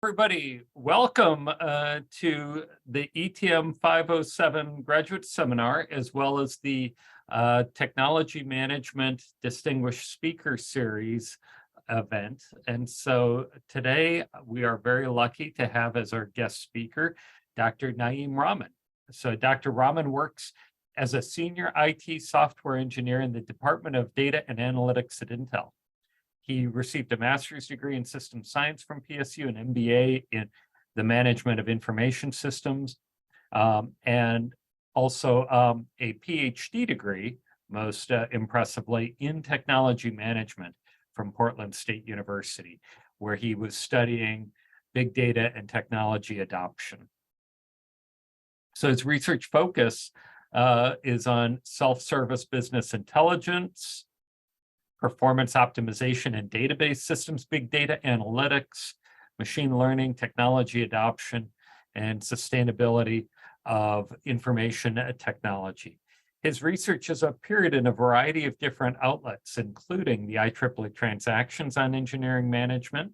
Everybody, welcome to the ETM 507 graduate seminar, as well as the Technology Management Distinguished Speaker Series event. And so today we are very lucky to have as our guest speaker, Dr. Naeem Rahman. So Dr. Rahman works as a senior IT software engineer in the Department of Data and Analytics at Intel. He received a master's degree in systems science from PSU, an MBA in the management of information systems, and also a PhD degree, most impressively, in technology management from Portland State University, where he was studying big data and technology adoption. So his research focus is on self-service business intelligence, performance optimization and database systems, big data analytics, machine learning, technology adoption, and sustainability of information technology. His research has appeared in a variety of different outlets, including the IEEE Transactions on Engineering Management,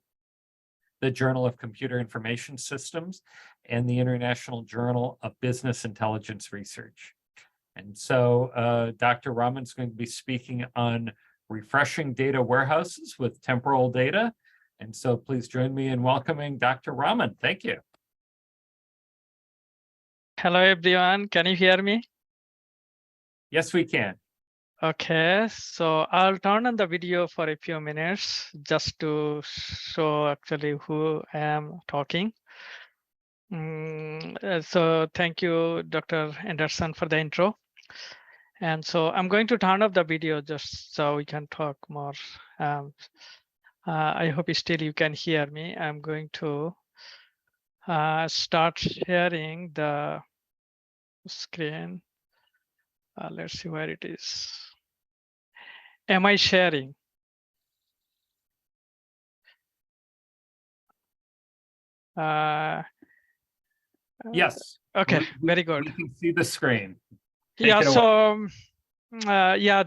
the Journal of Computer Information Systems, and the International Journal of Business Intelligence Research. And so Dr. Rahman is going to be speaking on refreshing data warehouses with temporal data. And so please join me in welcoming Dr. Rahman. Thank you. Hello, everyone. Can you hear me? Yes, we can. Okay, so I'll turn on the video for a few minutes just to show actually who I am talking. So thank you, Dr. Anderson, for the intro. And so I'm going to turn off the video just so we can talk more. I hope still you can hear me. I'm going to start sharing the screen. Let's see where it is. Am I sharing? Yes. Okay, very good. We can see the screen. Yeah, so yeah,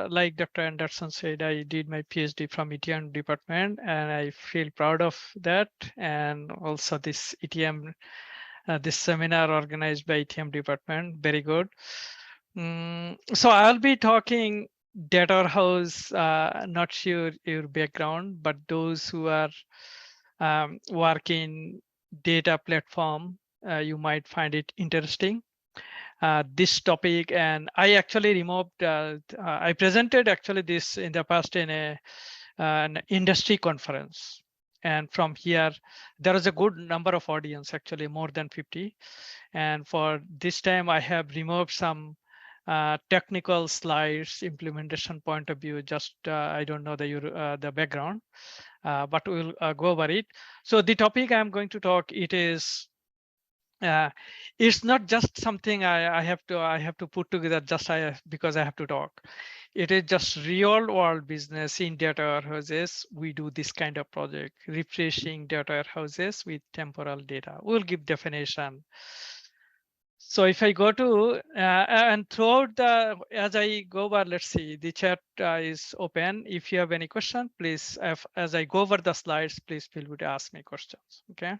like Dr. Anderson said, I did my PhD from ETM department, and I feel proud of that. And also this ETM, this seminar organized by ETM department, very good. So I'll be talking data warehouse, not sure your background, but those who are working data platform, you might find it interesting. This topic, and I actually removed, I presented actually this in the past in an industry conference. And from here, there is a good number of audience, actually more than 50. And for this time, I have removed some technical slides, implementation point of view, just I don't know the background, but we'll go over it. So the topic I'm going to talk, it is it's not just something I have to put together just because I have to talk. It is just real world business in data warehouses. We do this kind of project, refreshing data warehouses with temporal data. We'll give definition. So if I go to and throughout as I go over, let's see, the chat is open. If you have any question, please, as I go over the slides, please feel free to ask me questions. Okay.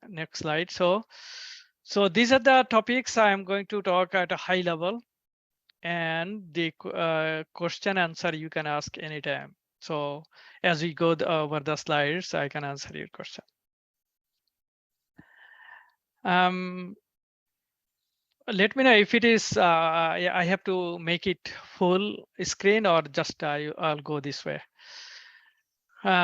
Next slide. So these are the topics I'm going to talk at a high level, and the question answer you can ask anytime. So as we go over the slides, I can answer your question. Let me know if it is, I have to make it full screen or just I'll go this way.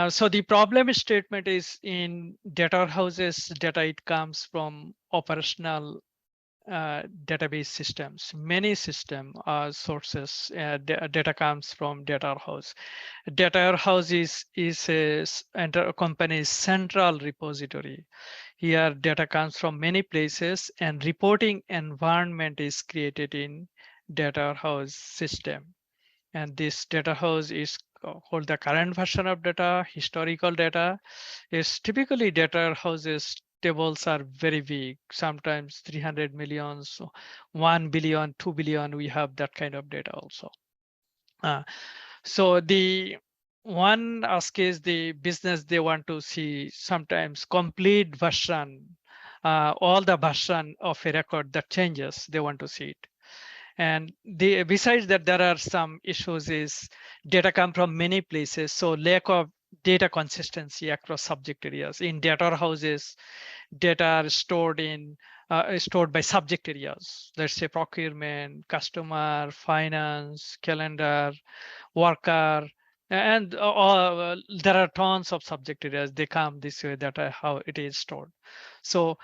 So the problem statement is in data warehouses, data, it comes from operational database systems. Many system sources, data comes from data warehouse. Data warehouse is a company's central repository. Here data comes from many places, and reporting environment is created in data warehouse system. And this data house is called the current version of data. Historical data is typically data houses. Tables are very big, sometimes 300 millions, 1 billion, 2 billion. We have that kind of data also. So the one ask is the business, they want to see sometimes complete version, all the version of a record that changes, they want to see it. And besides that, there are some issues is data come from many places, so lack of data consistency across subject areas. In data warehouses, data are stored by subject areas. Let's say procurement, customer, finance, calendar, worker, and there are tons of subject areas. They come this way, that are how it is stored. So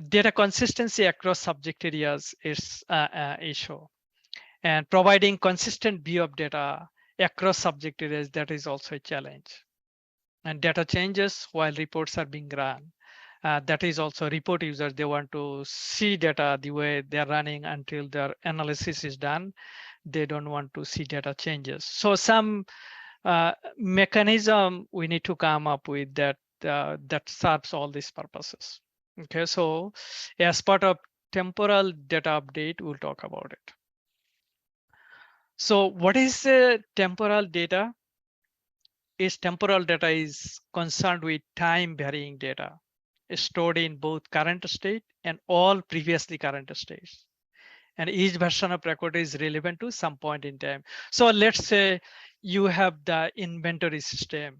data consistency across subject areas is an issue, and providing consistent view of data across subject areas, that is also a challenge. And data changes while reports are being run. That is also report users, they want to see data the way they're running until their analysis is done. They don't want to see data changes. So some mechanism we need to come up with that that serves all these purposes. Okay, so as part of temporal data update, we'll talk about it. So what is temporal data? Is temporal data is concerned with time varying data stored in both current state and all previously current states. And each version of record is relevant to some point in time. So let's say you have the inventory system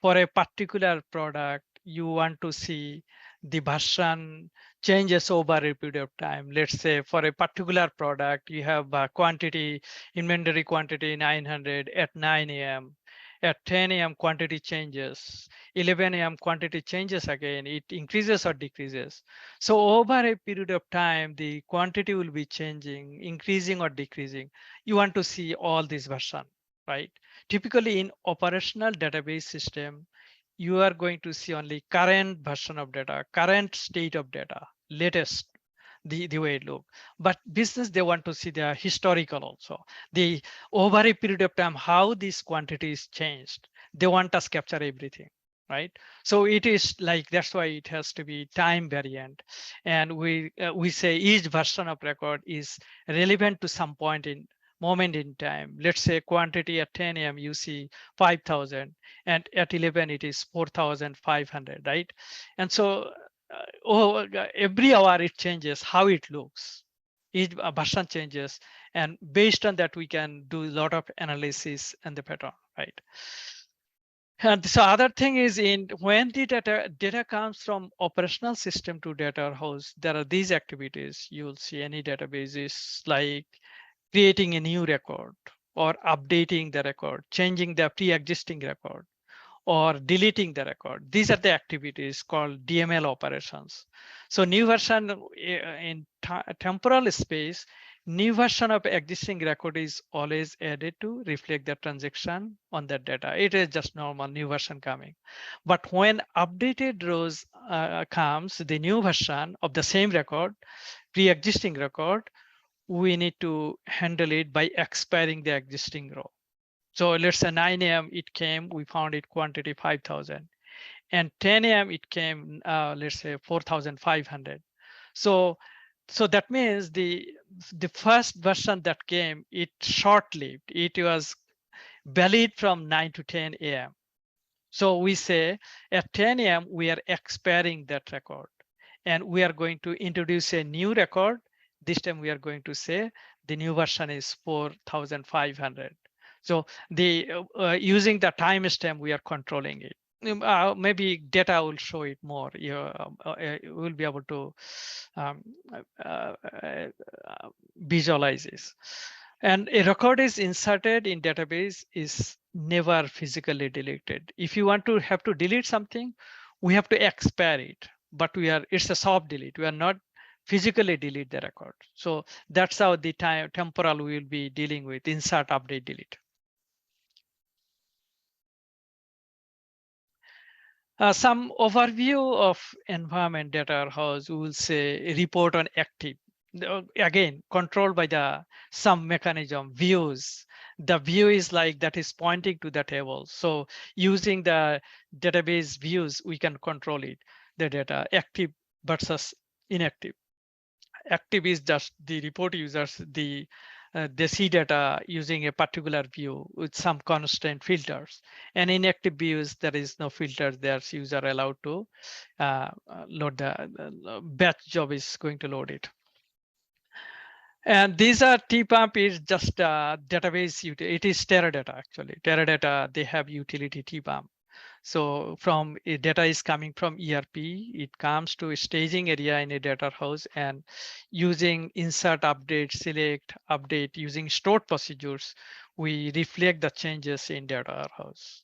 for a particular product. You want to see the version changes over a period of time. Let's say for a particular product, you have a quantity, inventory quantity 900 at 9 a.m. At 10 a.m. quantity changes, 11 a.m. quantity changes again, it increases or decreases. So over a period of time, the quantity will be changing, increasing or decreasing. You want to see all these version, right? Typically in operational database system, you are going to see only current version of data, current state of data, latest, the way it look. But business, they want to see the historical also. The over a period of time, how these quantities changed. They want us capture everything, right? So it is like, that's why it has to be time variant. And we say each version of record is relevant to some point in moment in time. Let's say quantity at 10 a.m. you see 5,000, and at 11 it is 4,500, right? And so every hour it changes how it looks. Each version changes, and based on that we can do a lot of analysis and the pattern, right? And so other thing is, in when the data comes from operational system to data house, there are these activities. You will see any database is like creating a new record, or updating the record, changing the pre-existing record, or deleting the record. These are the activities called DML operations. So new version in temporal space, new version of existing record is always added to reflect the transaction on that data. It is just normal new version coming. But when updated rows comes, the new version of the same record, pre-existing record, we need to handle it by expiring the existing row. So let's say 9 a.m. it came, we found it quantity 5,000, and 10 a.m. it came, let's say 4,500. So that means the first version that came, it short-lived. It was valid from 9 to 10 a.m. So we say at 10 a.m. we are expiring that record, and we are going to introduce a new record. This time we are going to say the new version is 4,500. So the using the timestamp, we are controlling it. Maybe data will show it more. You will be able to um, uh, uh, visualize this. And a record is inserted in database is never physically deleted. If you want to have to delete something, we have to expire it, but it's a soft delete. We are not physically delete the record. So that's how the temporal we will be dealing with: insert, update, delete. Some overview of environment data house, we will say report on active. Again, controlled by some mechanism, views. The view is like that is pointing to the table. So using the database views, we can control it, the data, active versus inactive. Active is just the report users, the they see data using a particular view with some constraint filters. And in active views, there is no filters. There's user allowed to load the batch job is going to load it. And these are TPUMP is just database. It is Teradata actually. Teradata, they have utility TPUMP. So from data is coming from ERP, it comes to a staging area in a data house, and using insert, update, select, update, using stored procedures, we reflect the changes in data house.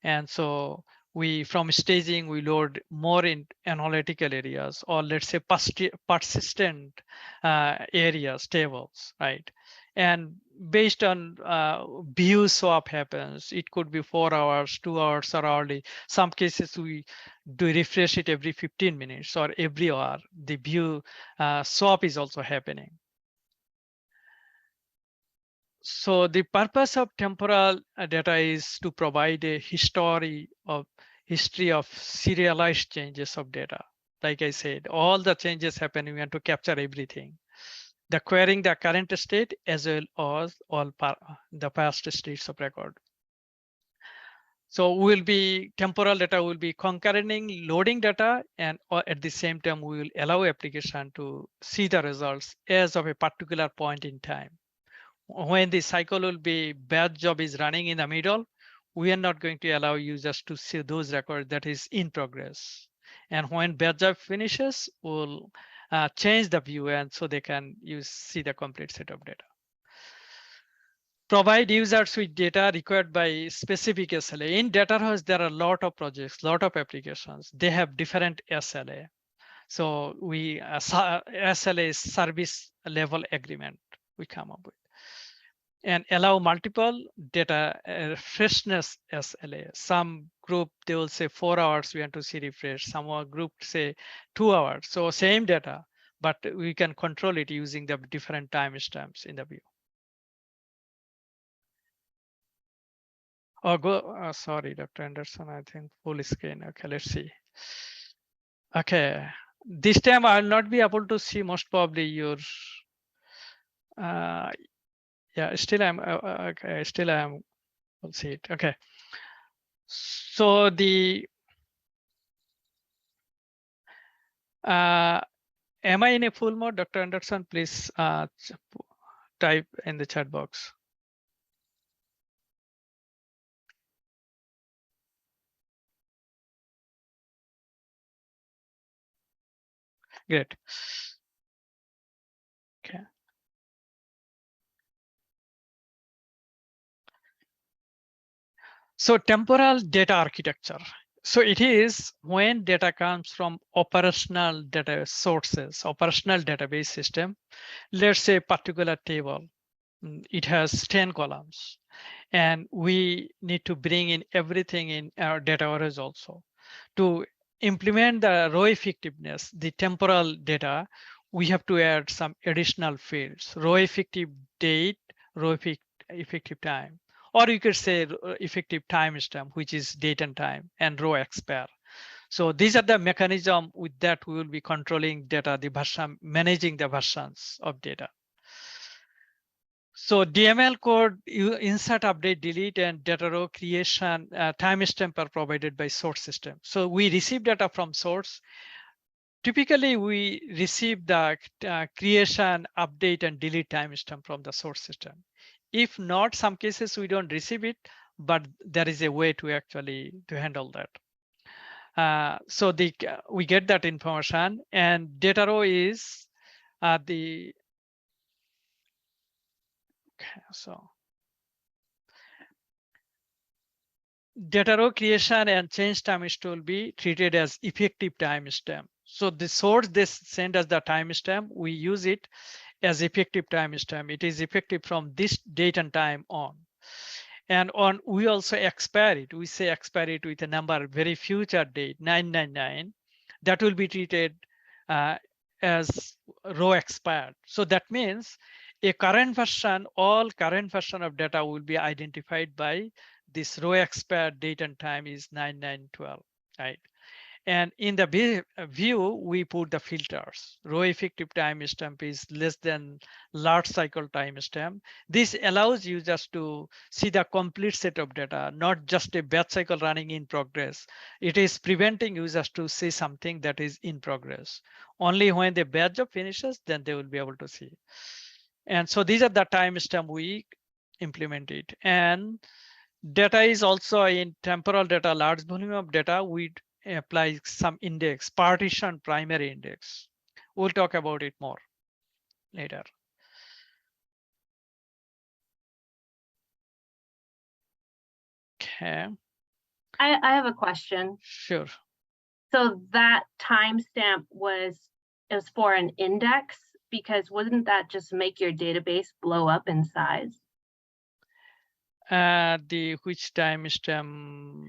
And so we, from staging, we load more in analytical areas, or let's say persistent areas, tables, right? And based on view swap happens, it could be 4 hours, 2 hours, or hourly. Some cases we do refresh it every 15 minutes or every hour. The view swap is also happening. So the purpose of temporal data is to provide a history of serialized changes of data. Like I said, all the changes happening, we want to capture everything. The querying the current state as well as all the past states of record. So we'll be temporal data will be concurrently loading data, and at the same time we will allow application to see the results as of a particular point in time. When the cycle will be batch job is running in the middle, we are not going to allow users to see those records that is in progress. And when batch job finishes, we'll change the view, and so they can see the complete set of data. Provide users with data required by specific SLA. In data house, there are a lot of projects, lot of applications. They have different SLA. So we SLA is service level agreement we come up with, and allow multiple data freshness SLA. Some group, they will say 4 hours we want to see refresh. Some group say 2 hours. So same data, but we can control it using the different timestamps in the view. Oh, go. Sorry, Dr. Anderson. I think full screen. Okay, let's see. Okay, this time I'll not be able to see most probably your. Yeah, still I'm. Okay, still I'm. We'll see it. Okay. So the. Am I in a full mode, Dr. Anderson? Please type in the chat box. Great. Okay. So temporal data architecture. So it is when data comes from operational data sources, operational database system. Let's say a particular table, it has 10 columns, and we need to bring in everything in our data warehouse also. To implement the row effectiveness, the temporal data, we have to add some additional fields: row effective date, row effective time, or you could say effective timestamp, which is date and time, and row expire. So these are the mechanism with that we will be controlling data, the version, managing the versions of data. So DML code, you insert, update, delete, and data row creation timestamp are provided by source system. So we receive data from source. Typically, we receive the creation, update, and delete timestamp from the source system. If not, some cases we don't receive it, but there is a way to actually to handle that. So we get that information, and data row is the. Okay, so. Data row creation and change timestamp will be treated as effective timestamp. So the source they send us the timestamp, we use it as effective timestamp. It is effective from this date and time on. And on we also expire it. We say expire it with a number very future date 999. That will be treated as row expired. So that means a current version, all current version of data will be identified by this row expired date and time is 9912, right? And in the view, we put the filters. Row effective timestamp is less than large cycle timestamp. This allows users to see the complete set of data, not just a batch cycle running in progress. It is preventing users to see something that is in progress. Only when the batch job finishes, then they will be able to see. And so these are the timestamp we implemented. And data is also in temporal data, large volume of data, we apply some index, partition primary index. We'll talk about it more later. Okay. I have a question. Sure. So that timestamp was for an index, because wouldn't that just make your database blow up in size? The which timestamp?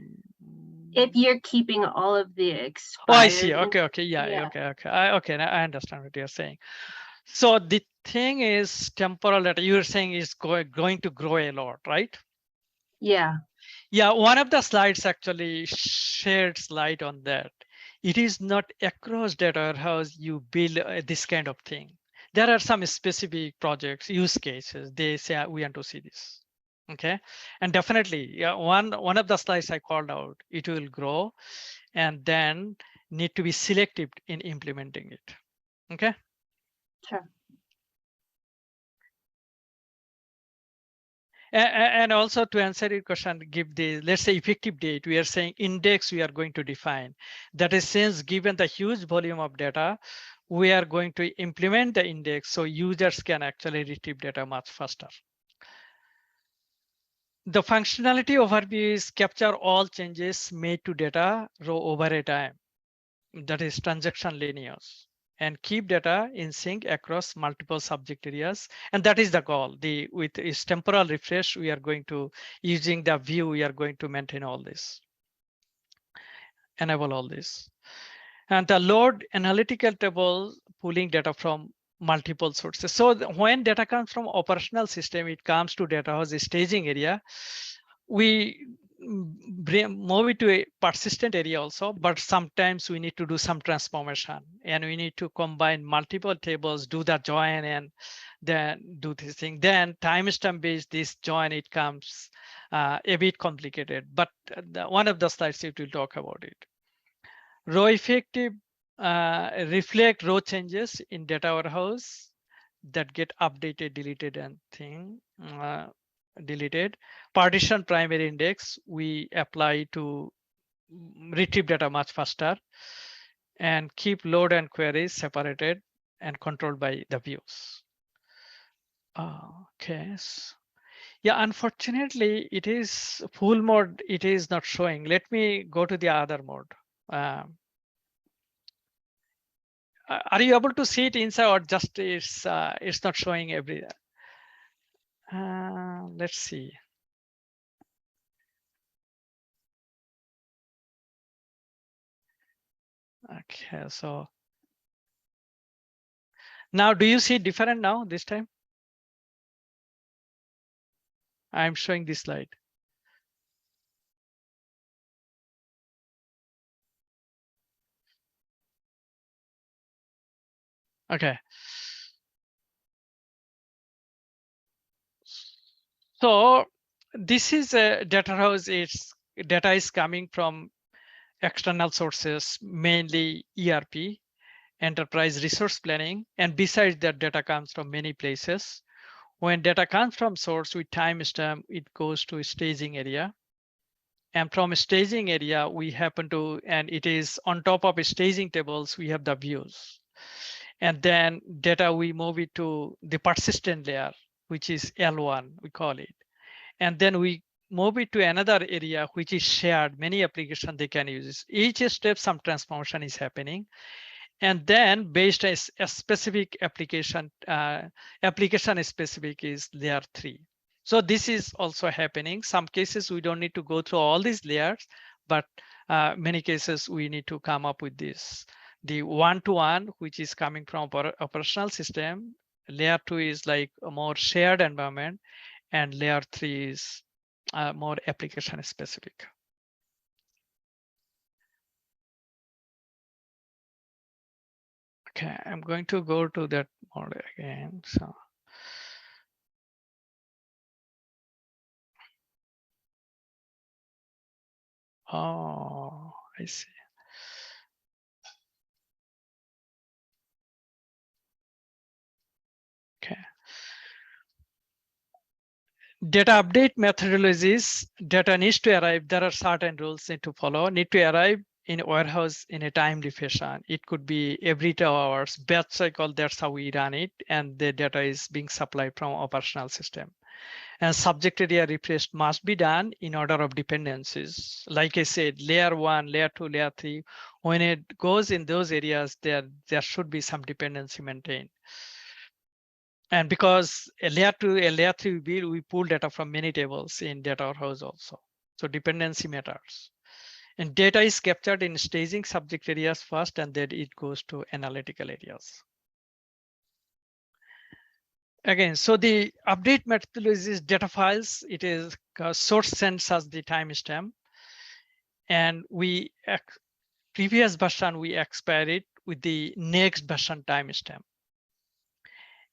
If you're keeping all of the expired. Oh, I see. Okay. Yeah. Okay. I understand what you're saying. So the thing is, temporal data you're saying is going to grow a lot, right? Yeah. Yeah, one of the slides actually sheds light on that. It is not across data warehouse you build this kind of thing. There are some specific projects, use cases. They say we want to see this. Okay, and definitely, yeah, one of the slides I called out, it will grow, and then need to be selective in implementing it. Okay. Sure. And also to answer your question, give the, let's say, effective date, we are saying index we are going to define. That is, since given the huge volume of data, we are going to implement the index so users can actually retrieve data much faster. The functionality overview is capture all changes made to data row over a time. That is transaction lineage, and keep data in sync across multiple subject areas. And that is the goal. With is temporal refresh, we are going to, using the view, we are going to maintain all this, enable all this. And the load analytical table, pulling data from multiple sources. So when data comes from operational system, it comes to data house staging area. We move it to a persistent area also, but sometimes we need to do some transformation and we need to combine multiple tables, do the join, and then do this thing. Then timestamp based this join, it comes a bit complicated, but one of the slides it will talk about it. Row effective reflect row changes in data warehouse that get updated, deleted, and deleted. Partition primary index we apply to retrieve data much faster, and keep load and queries separated and controlled by the views. Okay. Yeah, unfortunately, it is full mode. It is not showing. Let me go to the other mode. Are you able to see it inside, or just it's not showing every? Let's see. Okay, so now do you see different now this time? I'm showing this slide. Okay. So this is a data house. Its data is coming from external sources, mainly ERP, enterprise resource planning, and besides that, data comes from many places. When data comes from source with timestamp, it goes to a staging area. And from a staging area, we happen to, and it is on top of a staging tables, we have the views. And then data, we move it to the persistent layer, which is L1, we call it. And then we move it to another area, which is shared. Many applications they can use. Each step, some transformation is happening. And then based on a specific application, application specific is layer 3. So this is also happening. Some cases we don't need to go through all these layers, but many cases we need to come up with this. The one-to-one, which is coming from operational system. Layer 2 is like a more shared environment, and layer 3 is more application specific. Okay, I'm going to go to that model again. So oh, I see. Okay. Data update methodologies, data needs to arrive. There are certain rules need to follow, need to arrive in a warehouse in a timely fashion. It could be every 2 hours, batch cycle, that's how we run it. And the data is being supplied from operational system. And subject area refresh must be done in order of dependencies. Like I said, layer 1, layer 2, layer 3, when it goes in those areas, there should be some dependency maintained. And because a layer 2, a layer 3, we pull data from many tables in data warehouse also. So dependency matters. And data is captured in staging subject areas first, and then it goes to analytical areas. Again, so the update methodology is data files. It is source sends us the timestamp, and we previous version we expire it with the next version timestamp.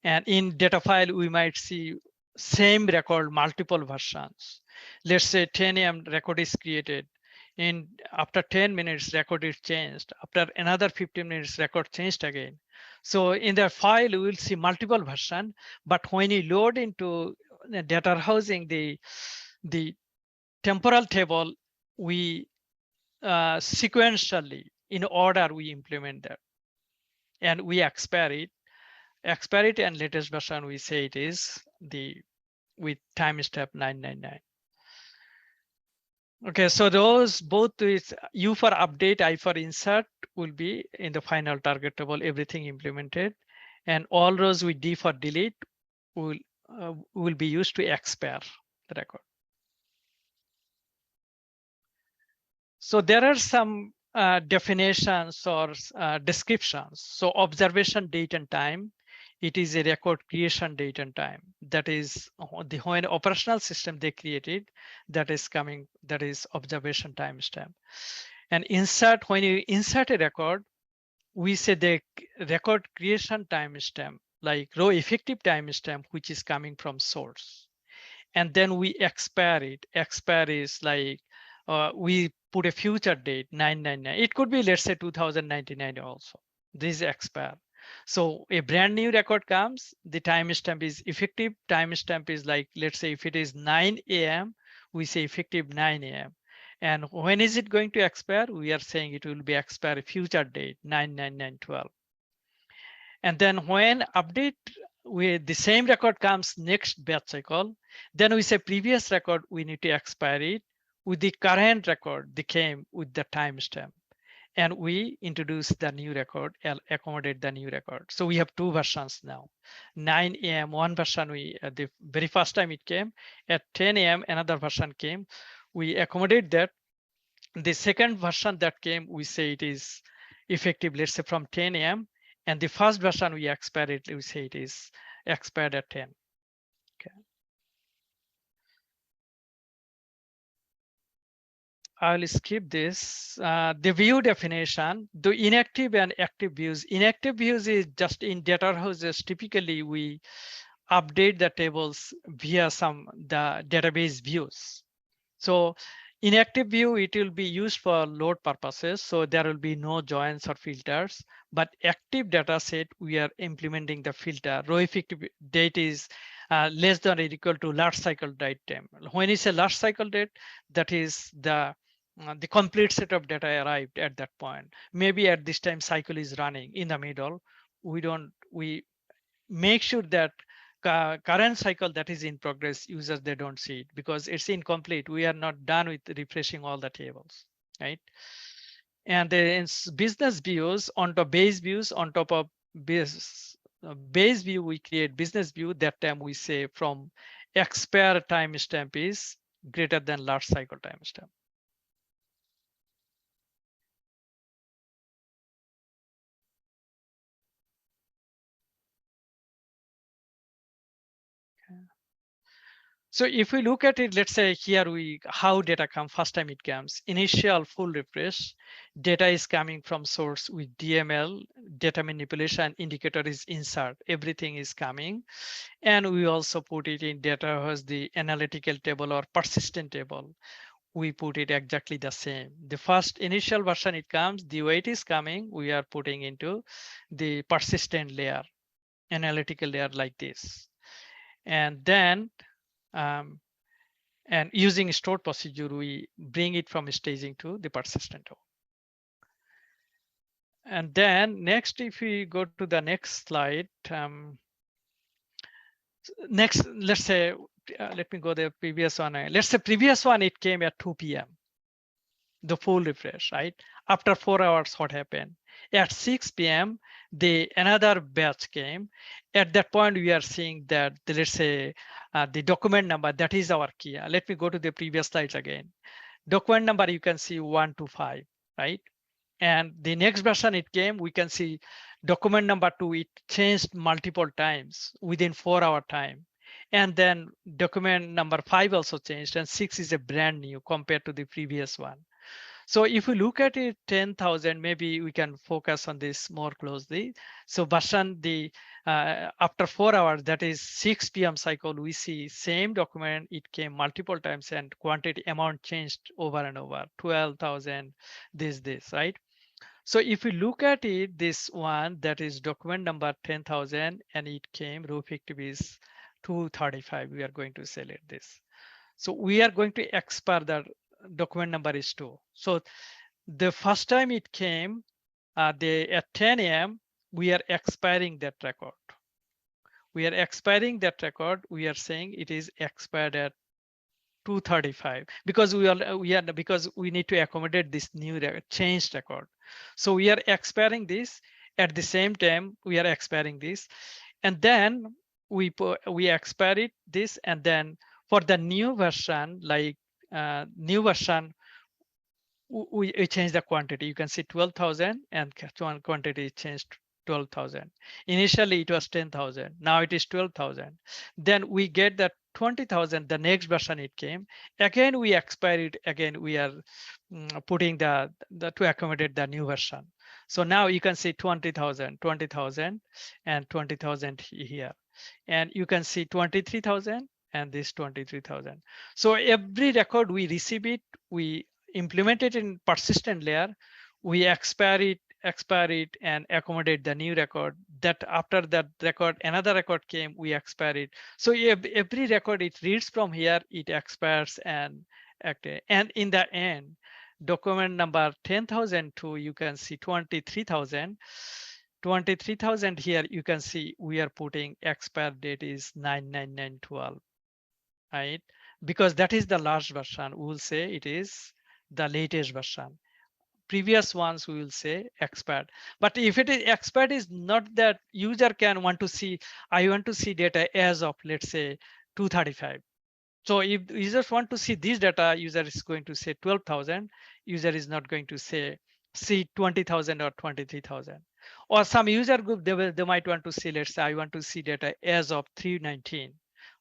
And in data file, we might see same record, multiple versions. Let's say 10 a.m. record is created. After 10 minutes, record is changed. After another 15 minutes, record changed again. So in the file, we will see multiple version, but when you load into the data housing, the temporal table, we sequentially, in order, we implement that. And we expire it, and latest version we say it is the with timestamp 999. Okay, so those both with U for update, I for insert will be in the final target table, everything implemented, and all rows with D for delete will be used to expire the record. So there are some definitions or descriptions. So observation date and time, it is a record creation date and time. That is the when operational system they created, that is observation timestamp. And insert, when you insert a record, we say the record creation timestamp, like row effective timestamp, which is coming from source. And then we expire it. Expire is like we put a future date 999. It could be, let's say, 2099 also. This expire. So a brand new record comes, the timestamp is effective. Timestamp is like, let's say if it is 9 a.m., we say effective 9 a.m. And when is it going to expire? We are saying it will be expire future date 99912. And then when update with the same record comes next batch cycle, then we say previous record, we need to expire it with the current record, they came with the timestamp. And we introduce the new record and accommodate the new record. So we have two versions now. 9 a.m. one version, the very first time it came. At 10 a.m. another version came. We accommodate that. The second version that came, we say it is effective, let's say from 10 a.m. And the first version we expire it, we say it is expired at 10. Okay. I'll skip this. The view definition, the inactive and active views. Inactive views is just in data houses. Typically, we update the tables via the database views. So inactive view, it will be used for load purposes. So there will be no joins or filters, but active data set, we are implementing the filter. Row effective date is less than or equal to last cycle date time. When it's a last cycle date, that is the complete set of data arrived at that point. Maybe at this time cycle is running in the middle. We make sure that current cycle that is in progress, users, they don't see it because it's incomplete. We are not done with refreshing all the tables, right? And then business views on top, base views on top of base view, we create business view. That time we say from expire timestamp is greater than last cycle timestamp. So if we look at it, let's say here how data come first time it comes, initial full refresh, data is coming from source with DML, data manipulation indicator is insert, everything is coming. And we also put it in data as the analytical table or persistent table. We put it exactly the same. The first initial version it comes, the way it is coming, we are putting into the persistent layer, analytical layer like this. And then, and using stored procedure, we bring it from staging to the persistent table. And then next, if we go to the next slide, next, let's say, let me go the previous one. Let's say previous one, it came at 2 p.m. the full refresh, right? After 4 hours, what happened? At 6 p.m., another batch came. At that point, we are seeing that let's say the document number, that is our key. Let me go to the previous slides again. Document number, you can see 1 to 5, right? And the next version it came, we can see document number 2, it changed multiple times within 4-hour time. And then document number 5 also changed, and 6 is a brand new compared to the previous one. So if we look at it, 10,000, maybe we can focus on this more closely. So version after 4 hours, that is 6 p.m. cycle, we see same document, it came multiple times and quantity amount changed over and over, 12,000, this, right? So if we look at it, this one, that is document number 10,000, and it came, row effective is 235, we are going to select this. So we are going to expire the document number is 2. So the first time it came, at 10 a.m., we are expiring that record. We are expiring that record. We are saying it is expired at 235 because because we need to accommodate this new changed record. So we are expiring this at the same time we are expiring this, and then we expire it this, and then for the new version, like new version, we change the quantity. You can see 12,000 and quantity changed 12,000. Initially it was 10,000. Now it is 12,000. Then we get that 20,000. The next version it came. Again we expire it. Again we are putting the to accommodate the new version. So now you can see 20,000, 20,000, and 20,000 here, and you can see 23,000 and this 23,000. So every record we receive it, we implement it in persistent layer, we expire it and accommodate the new record. That after that record, another record came, we expire it. So every record it reads from here, it expires and and in the end, document number 10,002, you can see 23,000. 23,000 here, you can see we are putting expire date is 9/99/12, right? Because that is the last version. We will say it is the latest version. Previous ones we will say expired. But if it is expired, is not that user can want to see, I want to see data as of, let's say, 235. So if users want to see this data, user is going to say 12,000. User is not going to say see 20,000 or 23,000. Or some user group, they might want to see, let's say I want to see data as of 3:19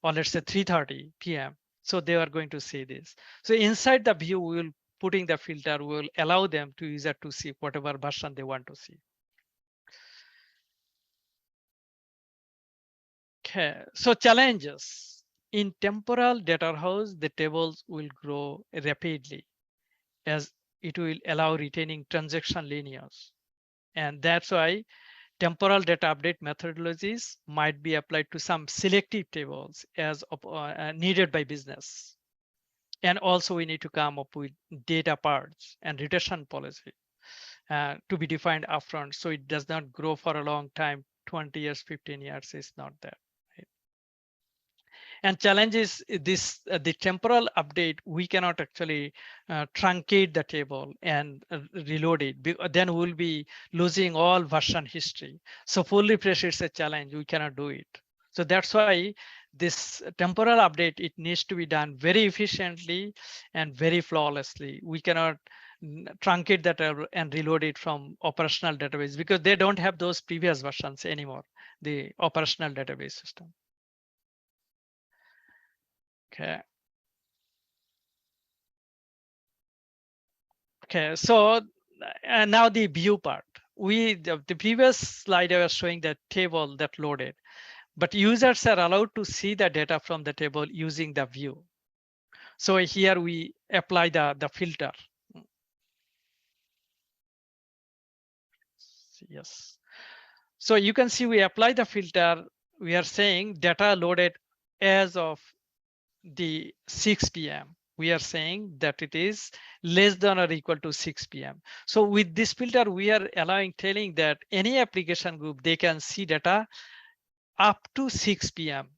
or let's say 3:30 p.m. So they are going to see this. So inside the view, we will putting the filter, we will allow them to user to see whatever version they want to see. Okay, so challenges. In temporal data house, the tables will grow rapidly as it will allow retaining transaction lineage. And that's why temporal data update methodologies might be applied to some selective tables as needed by business. And also we need to come up with data parts and retention policy to be defined upfront, so it does not grow for a long time. 20 years, 15 years is not there. And challenge is this, the temporal update, we cannot actually truncate the table and reload it. Then we'll be losing all version history. So full refresh is a challenge, we cannot do it. So that's why this temporal update, it needs to be done very efficiently and very flawlessly. We cannot truncate that and reload it from operational database because they don't have those previous versions anymore, the operational database system. Okay. Okay, so now the view part. The previous slide I was showing the table that loaded, but users are allowed to see the data from the table using the view. So here we apply the filter. Yes. So you can see we apply the filter. We are saying data loaded as of the 6 p.m. We are saying that it is less than or equal to 6 p.m. So with this filter, we are telling that any application group, they can see data up to 6 p.m.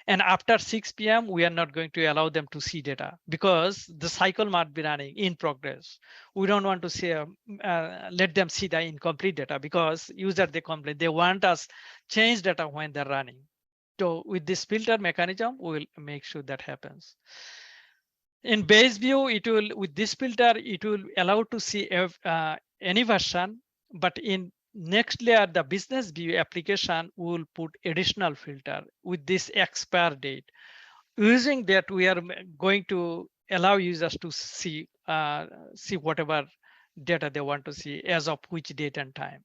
And after 6 p.m., we are not going to allow them to see data because the cycle might be running in progress. We don't want to see, let them see the incomplete data because user, they complain, they want us change data when they're running. So with this filter mechanism, we will make sure that happens. In base view, it will, with this filter, it will allow to see any version, but in next layer, the business view application will put additional filter with this expire date. Using that, we are going to allow users to see whatever data they want to see as of which date and time.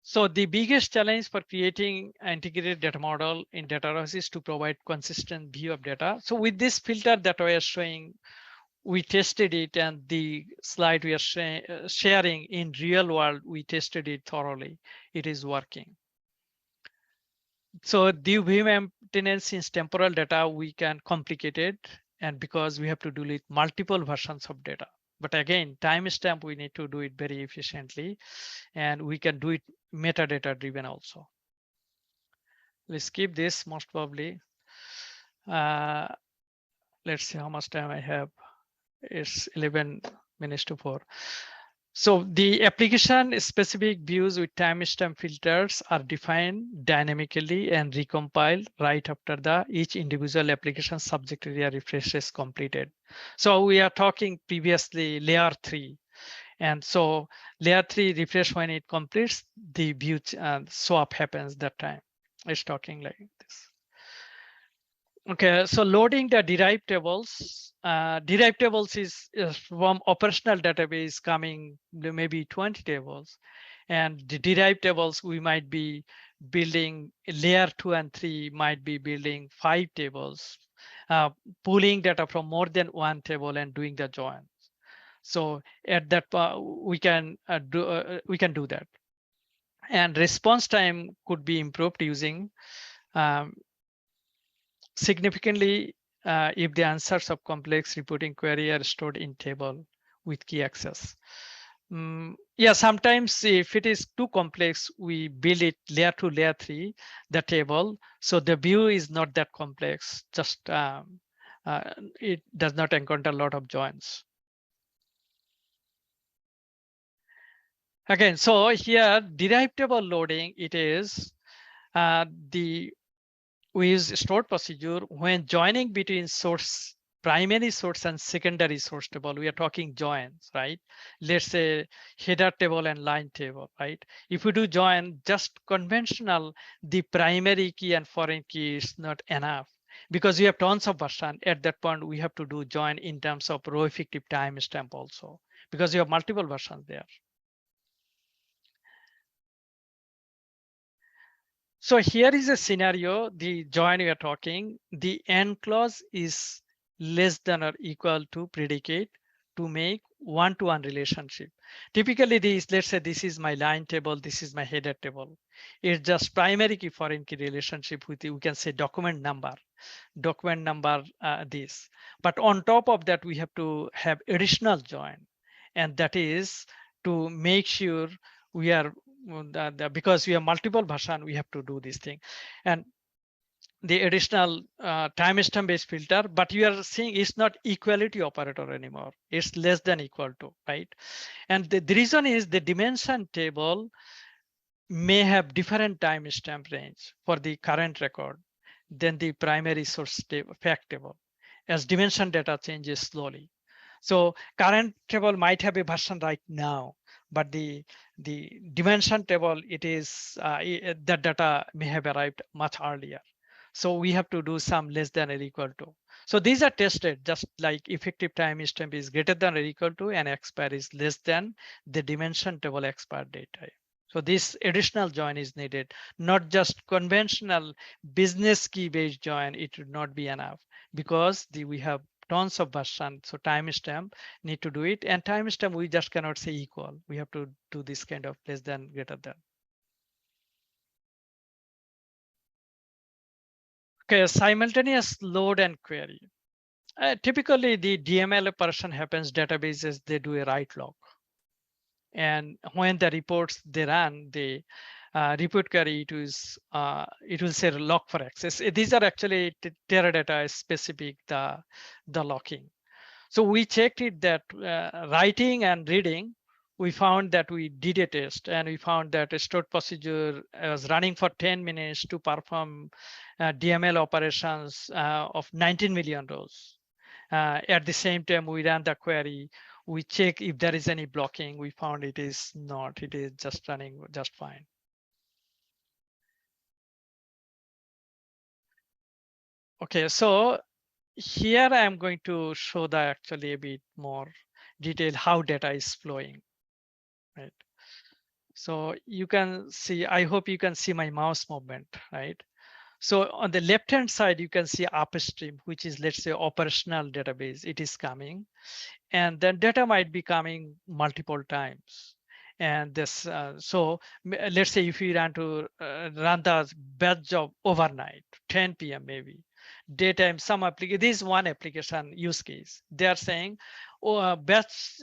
So the biggest challenge for creating an integrated data model in data warehouse is to provide consistent view of data. So with this filter that we are showing, we tested it, and the slide we are sharing in real world, we tested it thoroughly. It is working. So the view maintenance, since temporal data, we can complicate it, and because we have to deal with multiple versions of data. But again, timestamp, we need to do it very efficiently, and we can do it metadata driven also. Let's skip this most probably. Let's see how much time I have. It's 11 minutes to 4. So the application specific views with timestamp filters are defined dynamically and recompiled right after each individual application subject area refresh is completed. So we are talking previously layer 3. And so layer 3 refresh when it completes, the view swap happens that time. It's talking like this. Okay, so loading the derived tables. Derived tables is from operational database coming maybe 20 tables. And the derived tables, we might be building layer 2 and 3 might be building 5 tables, pulling data from more than one table and doing the joins. So at that we can do that. And response time could be improved using significantly if the answers of complex reporting query are stored in table with key access. Yeah, sometimes if it is too complex, we build it layer 2, layer 3, the table. So the view is not that complex, just it does not encounter a lot of joins. Again, so here derived table loading, it is we use stored procedure when joining between primary source and secondary source table. We are talking joins, right? Let's say header table and line table, right? If we do join just conventional, the primary key and foreign key is not enough because we have tons of version. At that point, we have to do join in terms of row effective timestamp also because you have multiple versions there. So here is a scenario, the join we are talking, the end clause is less than or equal to predicate to make one-to-one relationship. Typically let's say this is my line table, this is my header table. It's just primary key foreign key relationship with, we can say document number this. But on top of that, we have to have additional join. And that is to make sure we are, because we have multiple version, we have to do this thing. And the additional timestamp based filter, but you are seeing it's not equality operator anymore. It's less than equal to, right? And the reason is the dimension table may have different timestamp range for the current record than the primary source fact table, as dimension data changes slowly. So current table might have a version right now, but the dimension table, it is that data may have arrived much earlier. So we have to do some less than or equal to. So these are tested just like effective timestamp is greater than or equal to and expire is less than the dimension table expire date time. So this additional join is needed, not just conventional business key based join. It would not be enough because we have tons of version. So timestamp need to do it, and timestamp we just cannot say equal. We have to do this kind of less than, greater than. Okay, simultaneous load and query. Typically, the DML operation happens databases, they do a write log. And when the reports they run, the report query, it will say log for access. These are actually Teradata specific, the locking. So we checked it that writing and reading, we found that we did a test and we found that a stored procedure was running for 10 minutes to perform DML operations of 19 million rows. At the same time, we ran the query. We check if there is any blocking. We found it is not. It is just running just fine. Okay, so here I am going to show the actually a bit more detail how data is flowing, right? So you can see, I hope you can see my mouse movement, right? So on the left-hand side, you can see upstream, which is, let's say, operational database. It is coming, and then data might be coming multiple times. And this, let's say if you run to run the batch job overnight, 10 p.m. maybe, daytime, some application, this is one application use case. They are saying, oh, batch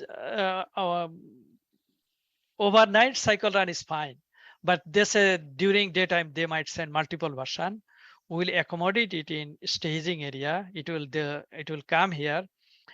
overnight cycle run is fine, but they say during daytime they might send multiple version. We'll accommodate it in staging area. It will come here,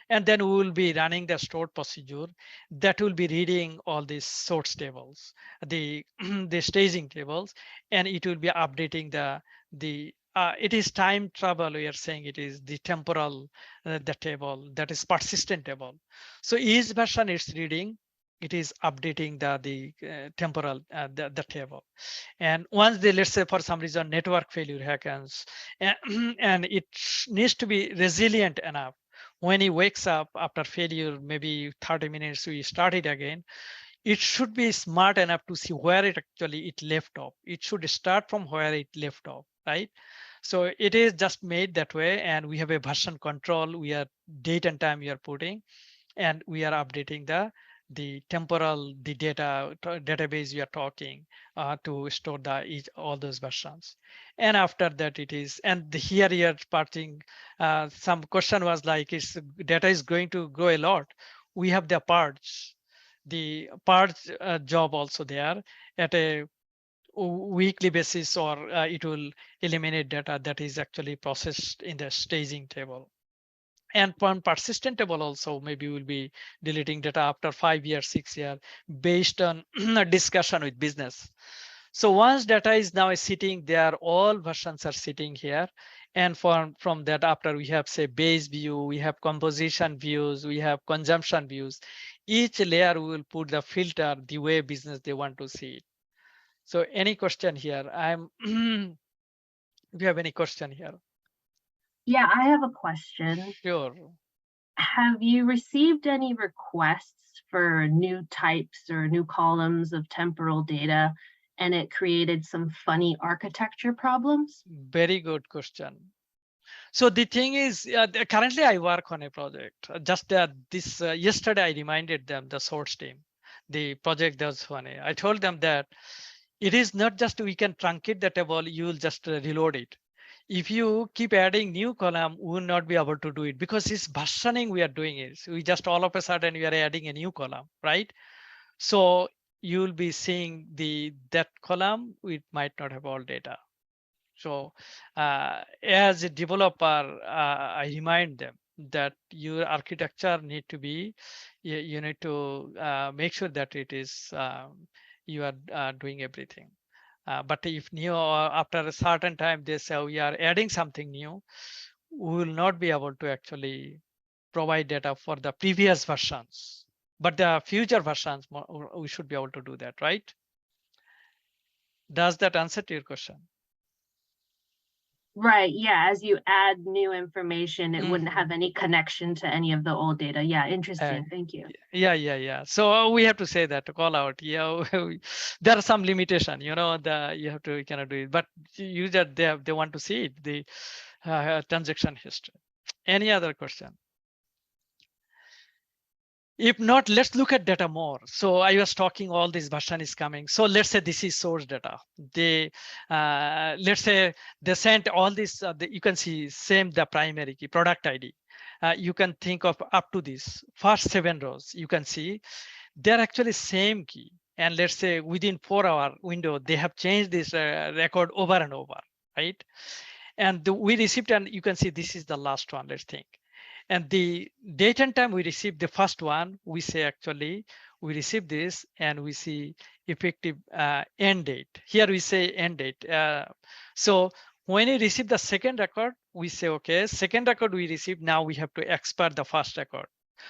and then we will be running the stored procedure that will be reading all these source tables, the the staging tables, and it will be updating the it is time travel. We are saying it is the temporal the table that is persistent table. So each version is reading, it is updating the temporal the table. And once they, let's say for some reason network failure happens, and, and it needs to be resilient enough, when he wakes up after failure, maybe 30 minutes, we start it again. It should be smart enough to see where it left off. It should start from where it left off, right? So it is just made that way, and we have a version control. We are date and time we are putting, and we are updating the temporal, the database we are talking to store all those versions. And after that it is, and here you're parting, some question was like, is data is going to grow a lot? We have the parts job also there at a weekly basis, or it will eliminate data that is actually processed in the staging table. And one persistent table also, maybe we'll be deleting data after 5 years, 6 years, based on a discussion with business. So once data is now sitting there, all versions are sitting here. And from that, after we have, say, base view, we have composition views, we have consumption views. Each layer we will put the filter the way business they want to see it. So any question here? If you have any question here. Yeah, I have a question. Sure. Have you received any requests for new types or new columns of temporal data, and it created some funny architecture problems? Very good question. So the thing is, currently I work on a project. Just yesterday, I reminded them, the source team, the project that's funny. I told them that it is not just we can truncate the table, you will just reload it. If you keep adding new column, we will not be able to do it because it's versioning we are doing it. So we just all of a sudden we are adding a new column, right? So you will be seeing that column, it might not have all data. So as a developer, I remind them that your architecture need to be, you need to make sure that it is, you are doing everything. But if new, after a certain time, they say we are adding something new, we will not be able to actually provide data for the previous versions. but the future versions, we should be able to do that, right? Does that answer to your question? Right. Yeah. As you add new information, it wouldn't have any connection to any of the old data. Yeah. Interesting. Thank you. Yeah. So we have to say that to call out. Yeah, there are some limitation. You know, you have to you cannot do it, but user they want to see it, the transaction history. Any other question? If not, let's look at data more. So I was talking all this version is coming. So let's say this is source data. They let's say they sent all this. You can see same the primary key product ID. You can think of up to this first 7 rows. You can see they're actually same key. And let's say within 4-hour window, they have changed this record over and over, right? And we received, and you can see this is the last one. Let's think. And the date and time we received the first one, we say actually we received this and we see effective end date. Here we say end date. So when we receive the second record, we say, okay, second record we received, now we have to export the first record.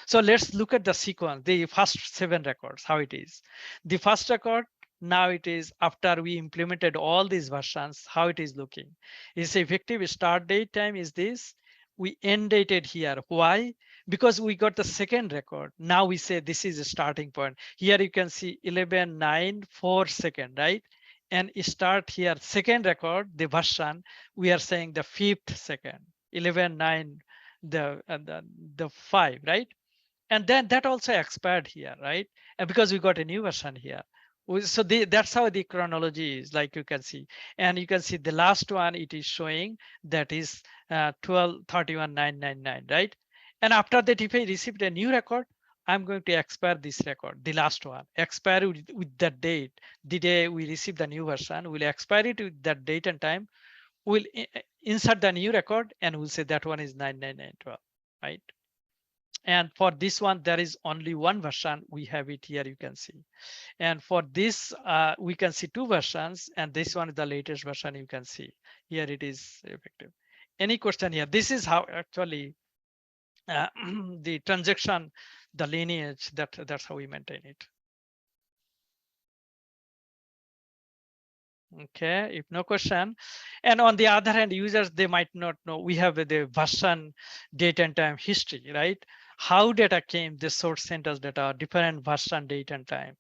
So let's look at the sequence, the first 7 records, how it is. The first record, now it is after we implemented all these versions, how it is looking. Is effective start date time is this. We end dated here. Why? Because we got the second record. Now we say this is a starting point. Here you can see 11:09 4 second, right? And start here second record, the version, we are saying the 5th second, 11:09 the 5, right? And then that also expired here, right? And because we got a new version here. So that's how the chronology is, like you can see. And you can see the last one, it is showing that is 12:31:999, right? And after that, if I received a new record, I'm going to expire this record, the last one, expire with that date. The day we receive the new version, we'll expire it with that date and time. We'll insert the new record and we'll say that one is 99912, right? And for this one, there is only one version. We have it here, you can see. And for this, we can see 2 versions, and this one is the latest version you can see. Here it is effective. Any question here? This is how actually the transaction, the lineage, that's how we maintain it. Okay, if no question. And on the other hand, users, they might not know, we have the version date and time history, right? How data came, the source sent us data, different version date and time.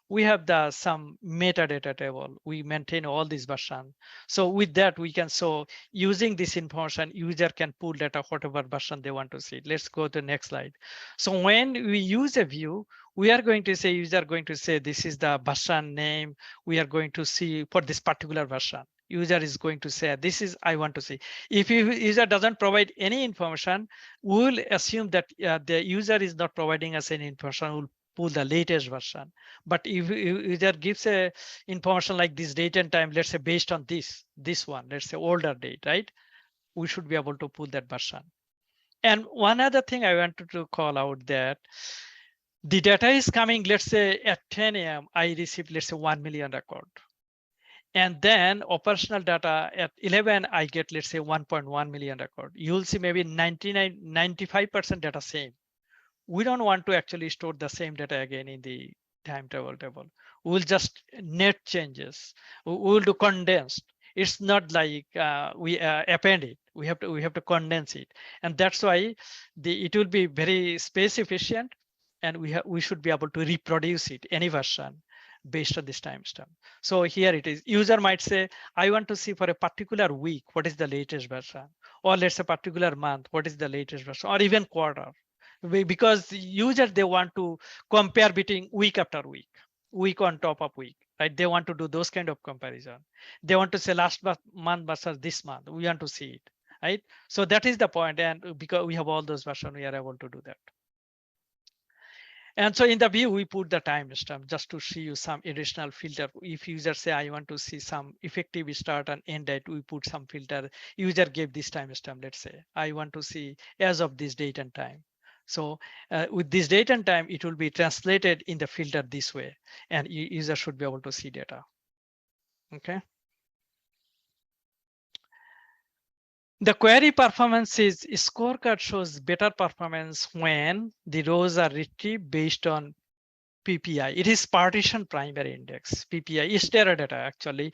We have some metadata table. We maintain all these version. So with that, we can, so using this information, user can pull data, whatever version they want to see. Let's go to the next slide. So when we use a view, we are going to say, user going to say, this is the version name. We are going to see for this particular version. User is going to say, this is, I want to see. If user doesn't provide any information, we'll assume that the user is not providing us any information. We'll pull the latest version. But if user gives a information like this date and time, let's say based on this one, let's say older date, right? We should be able to pull that version. And one other thing I wanted to call out that the data is coming, let's say at 10 a.m., I received, let's say 1 million record. And then operational data at 11, I get, let's say 1.1 million record. You'll see maybe 95% data same. We don't want to actually store the same data again in the timetable table. We'll just net changes. We'll do condensed. It's not like we append it. We have to condense it, and that's why it will be very space efficient, and we should be able to reproduce it any version based on this timestamp. So here it is. User might say, I want to see for a particular week what is the latest version, or let's say particular month what is the latest version, or even quarter. Because the user, they want to compare between week after week, week on top of week, right? They want to do those kind of comparison. They want to say last month versus this month. We want to see it, right? So that is the point. And because we have all those versions, we are able to do that. And so in the view, we put the timestamp just to show you some additional filter. If user say, I want to see some effective start and end date, we put some filter. User gave this timestamp, let's say, I want to see as of this date and time. So with this date and time, it will be translated in the filter this way, and user should be able to see data. Okay. The query performance is scorecard shows better performance when the rows are retrieved based on PPI. It is partition primary index. PPI is Teradata actually.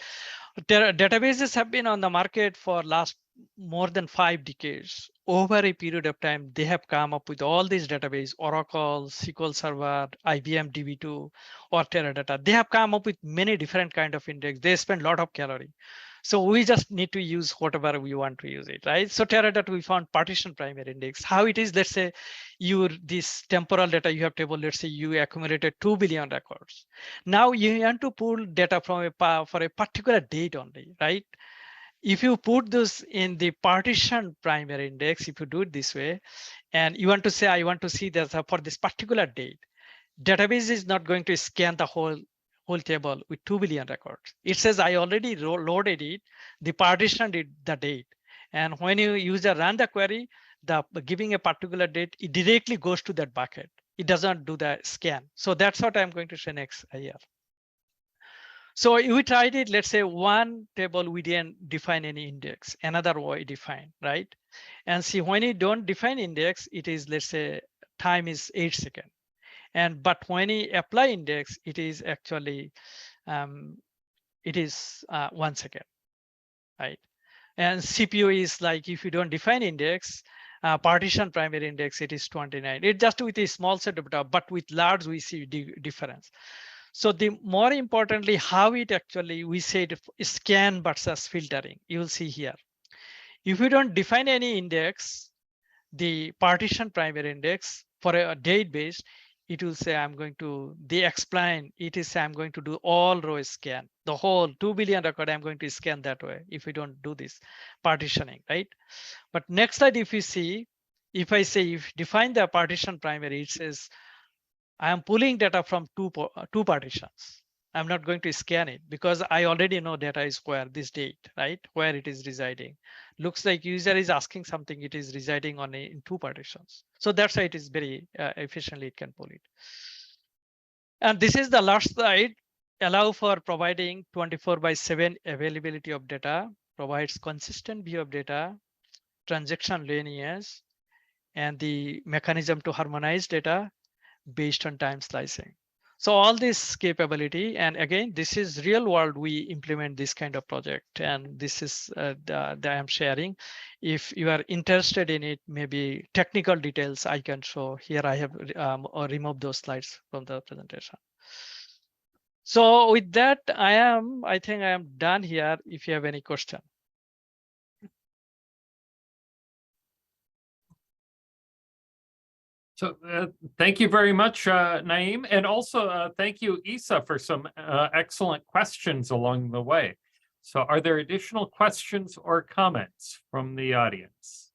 Databases have been on the market for last more than 5 decades. Over a period of time, they have come up with all these databases, Oracle, SQL Server, IBM DB2, or Teradata. They have come up with many different kind of index. They spend a lot of calorie. So we just need to use whatever we want to use it, right? So Teradata, we found partition primary index. How it is, let's say this temporal data you have table, let's say you accumulated 2 billion records. Now you want to pull data from for a particular date only, right? If you put this in the partition primary index, if you do it this way, and you want to say, I want to see this for this particular date, database is not going to scan the whole table with 2 billion records. It says, I already loaded it, the partition did the date. And when you use a run the query, giving a particular date, it directly goes to that bucket. It doesn't do the scan. So that's what I'm going to show next here. So we tried it, let's say one table, we didn't define any index, another way define, right? And see, when you don't define index, it is, let's say time is 8 seconds. But when you apply index, it is actually, 1 second, right? And CPU is like, if you don't define index, partition primary index, it is 29. It just with a small set of data, but with large, we see difference. So the more importantly, how it actually, we said scan versus filtering, you will see here. If you don't define any index, the partition primary index for a database, it will say I'm going to, they explain, it is I'm going to do all row scan, the whole 2 billion record, I'm going to scan that way if we don't do this partitioning, right? But next slide, if you see, if I say, if define the partition primary, it says, I am pulling data from two partitions. I'm not going to scan it because I already know data is where this date, right? Where it is residing. Looks like user is asking something, it is residing on in 2 partitions. So that's why it is very efficiently it can pull it. And this is the last slide. Allow for providing 24/7 availability of data, provides consistent view of data, transaction lineage, and the mechanism to harmonize data based on time slicing. So all this capability, and again, this is real world, we implement this kind of project, and this is that I'm sharing. If you are interested in it, maybe technical details I can show here. I have or remove those slides from the presentation. So with that, I think I am done here. If you have any question. So thank you very much, Naeem. And also thank you, Isa, for some excellent questions along the way. So are there additional questions or comments from the audience?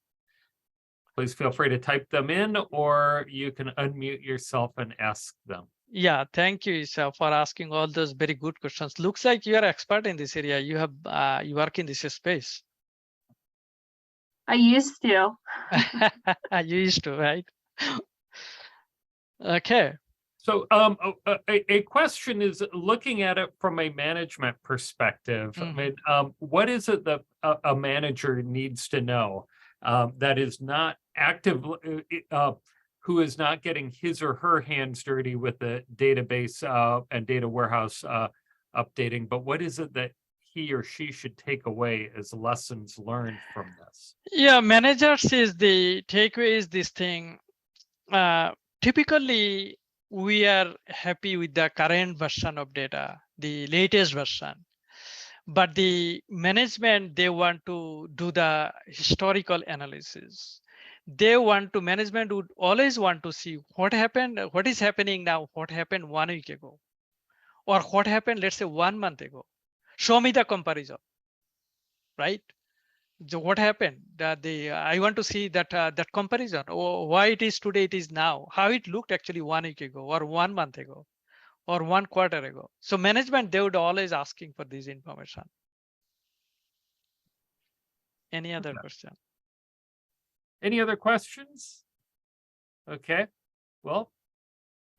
Please feel free to type them in, or you can unmute yourself and ask them. Yeah, thank you, Isa, for asking all those very good questions. Looks like you are expert in this area. You have you work in this space. I used to. You used to, right? Okay. So a question is, looking at it from a management perspective, I mean, what is it that a manager needs to know that is not active, who is not getting his or her hands dirty with the database and data warehouse updating, but what is it that he or she should take away as lessons learned from this? Yeah, managers is the takeaway is this thing. Typically, we are happy with the current version of data, the latest version. But the management, they want to do the historical analysis. Management would always want to see what happened, what is happening now, what happened 1 week ago, or what happened, let's say 1 month ago. Show me the comparison, right? So what happened? I want to see that that comparison. Or why it is today, it is now. How it looked actually 1 week ago, or 1 month ago, or 1 quarter ago. So management, they would always asking for this information. Any other question? Any other questions? Okay, well,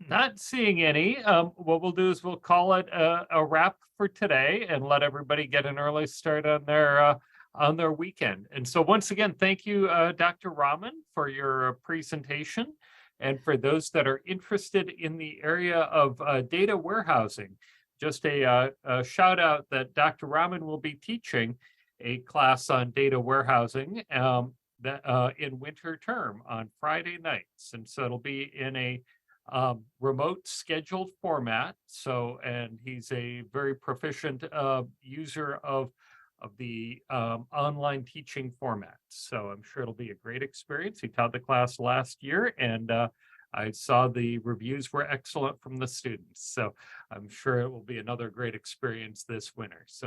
not seeing any. What we'll do is we'll call it a wrap for today and let everybody get an early start on their weekend. And so once again, thank you, Dr. Rahman, for your presentation. And for those that are interested in the area of data warehousing, just a shout out that Dr. Rahman will be teaching a class on data warehousing in winter term on Friday nights. And so it'll be in a remote scheduled format. So, and he's a very proficient user of the online teaching format. So I'm sure it'll be a great experience. He taught the class last year, and I saw the reviews were excellent from the students. So I'm sure it will be another great experience this winter. So